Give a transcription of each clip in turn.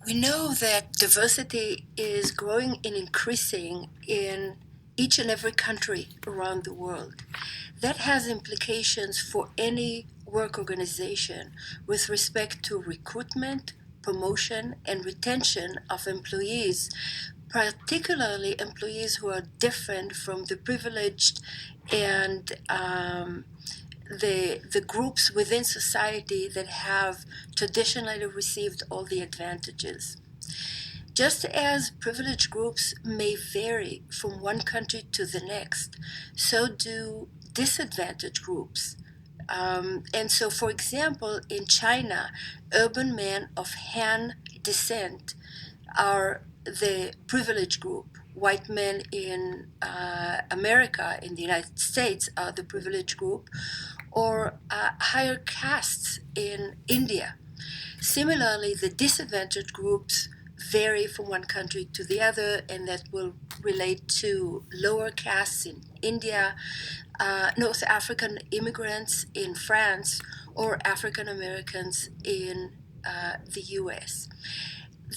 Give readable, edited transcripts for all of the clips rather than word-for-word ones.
We know that diversity is growing and increasing in each and every country around the world. That has implications for any work organization with respect to recruitment, promotion, and retention of employees, particularly employees who are different from the privileged and the groups within society that have traditionally received all the advantages. Just as privileged groups may vary from one country to the next, so do disadvantaged groups. And so, for example, in China, urban men of Han descent are the privileged group. White men in America, in the United States, are the privileged group, or higher castes in India. Similarly, the disadvantaged groups vary from one country to the other, and that will relate to lower castes in India, North African immigrants in France, or African Americans in the US.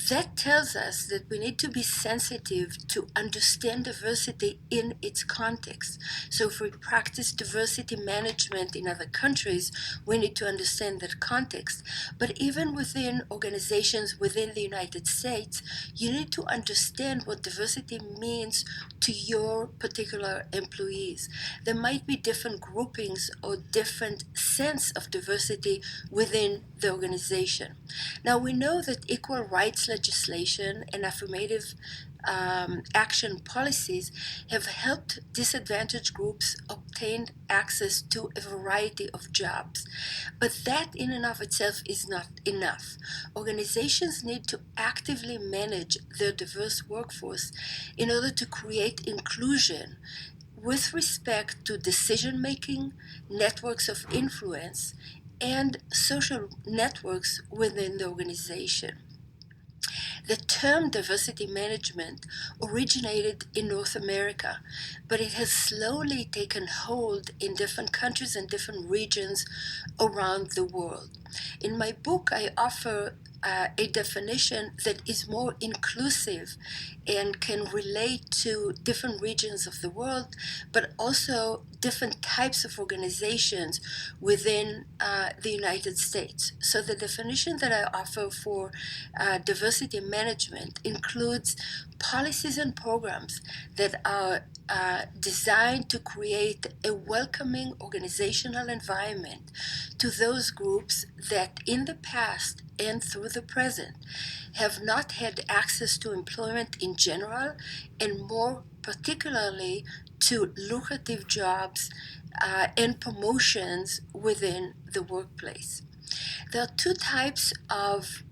That tells us that we need to be sensitive to understand diversity in its context. So if we practice diversity management in other countries, we need to understand that context. But even within organizations within the United States, you need to understand what diversity means to your particular employees. There might be different groupings or different sense of diversity within the organization. Now, we know that equal rights legislation and affirmative action policies have helped disadvantaged groups obtain access to a variety of jobs. But that in and of itself is not enough. Organizations need to actively manage their diverse workforce in order to create inclusion with respect to decision making, networks of influence, and social networks within the organization. The term diversity management originated in North America, but it has slowly taken hold in different countries and different regions around the world. In my book, I offer a definition that is more inclusive and can relate to different regions of the world, but also different types of organizations within the United States. So the definition that I offer for diversity management includes policies and programs that are designed to create a welcoming organizational environment to those groups that in the past and through the present have not had access to employment in general, and more particularly to lucrative jobs and promotions within the workplace. There are two types of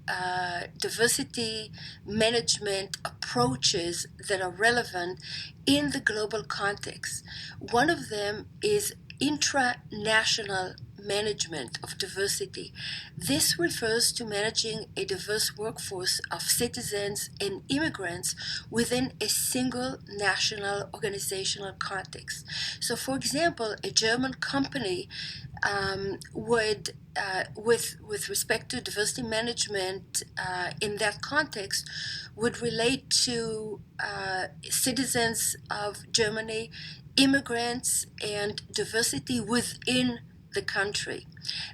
diversity management approaches that are relevant in the global context. One of them is intranational management of diversity. This refers to managing a diverse workforce of citizens and immigrants within a single national organizational context. So, for example, a German company would, with respect to diversity management in that context, would relate to citizens of Germany, immigrants, and diversity within the country.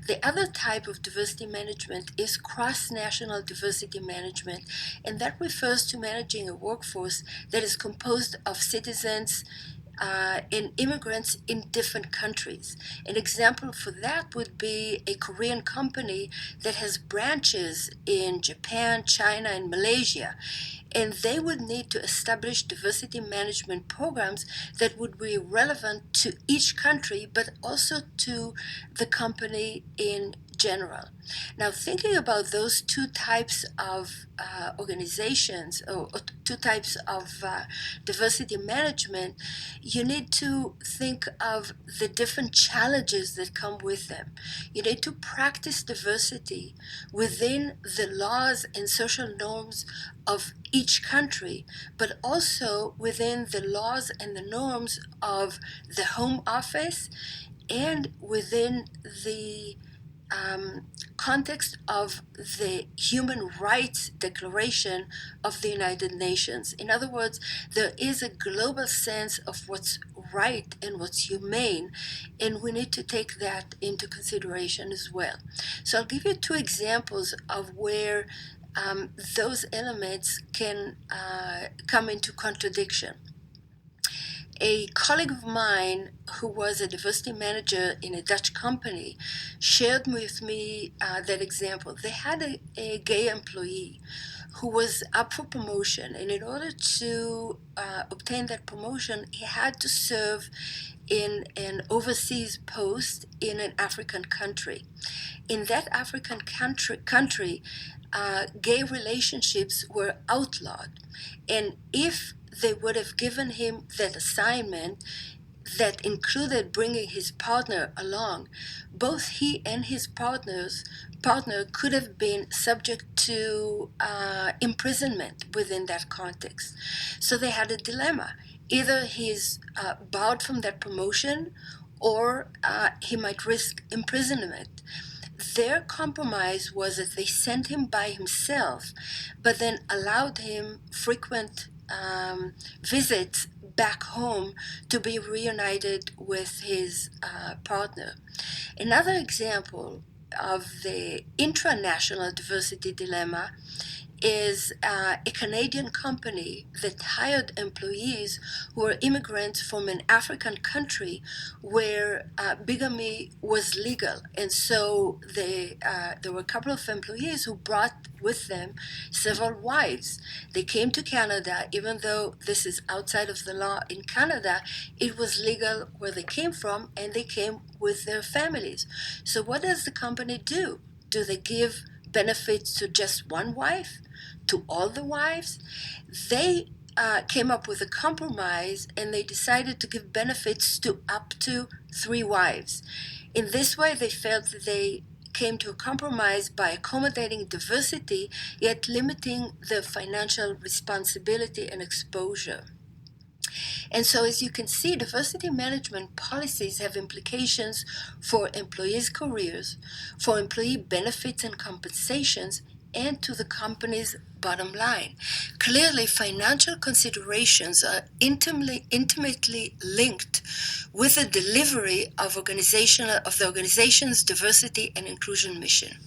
The other type of diversity management is cross-national diversity management, and that refers to managing a workforce that is composed of citizens and immigrants in different countries. An example for that would be a Korean company that has branches in Japan, China, and Malaysia. And they would need to establish diversity management programs that would be relevant to each country, but also to the company in general. Now, thinking about those two types of organizations, or two types of diversity management, you need to think of the different challenges that come with them. You need to practice diversity within the laws and social norms of each country, but also within the laws and the norms of the home office and within the context of the Human Rights Declaration of the United Nations. In other words, there is a global sense of what's right and what's humane, and we need to take that into consideration as well. So I'll give you two examples of where those elements can come into contradiction. A colleague of mine who was a diversity manager in a Dutch company shared with me that example. They had a gay employee who was up for promotion, and in order to obtain that promotion, he had to serve in an overseas post in an African country. In that African country, gay relationships were outlawed, and if they would have given him that assignment that included bringing his partner along, both he and his partner could have been subject to imprisonment within that context. So they had a dilemma. Either he's barred from that promotion, or he might risk imprisonment. Their compromise was that they sent him by himself, but then allowed him frequent visits back home to be reunited with his partner. Another example of the intranational diversity dilemma is a Canadian company that hired employees who were immigrants from an African country where bigamy was legal. And so there were a couple of employees who brought with them several wives. They came to Canada, even though this is outside of the law in Canada, it was legal where they came from, and they came with their families. So what does the company do? Do they give benefits to just one wife? To all the wives? They came up with a compromise, and they decided to give benefits to up to 3 wives. In this way, they felt that they came to a compromise by accommodating diversity, yet limiting the financial responsibility and exposure. And so, as you can see, diversity management policies have implications for employees' careers, for employee benefits and compensations, and to the company's bottom line. Clearly, financial considerations are intimately linked with the delivery of the organization's diversity and inclusion mission.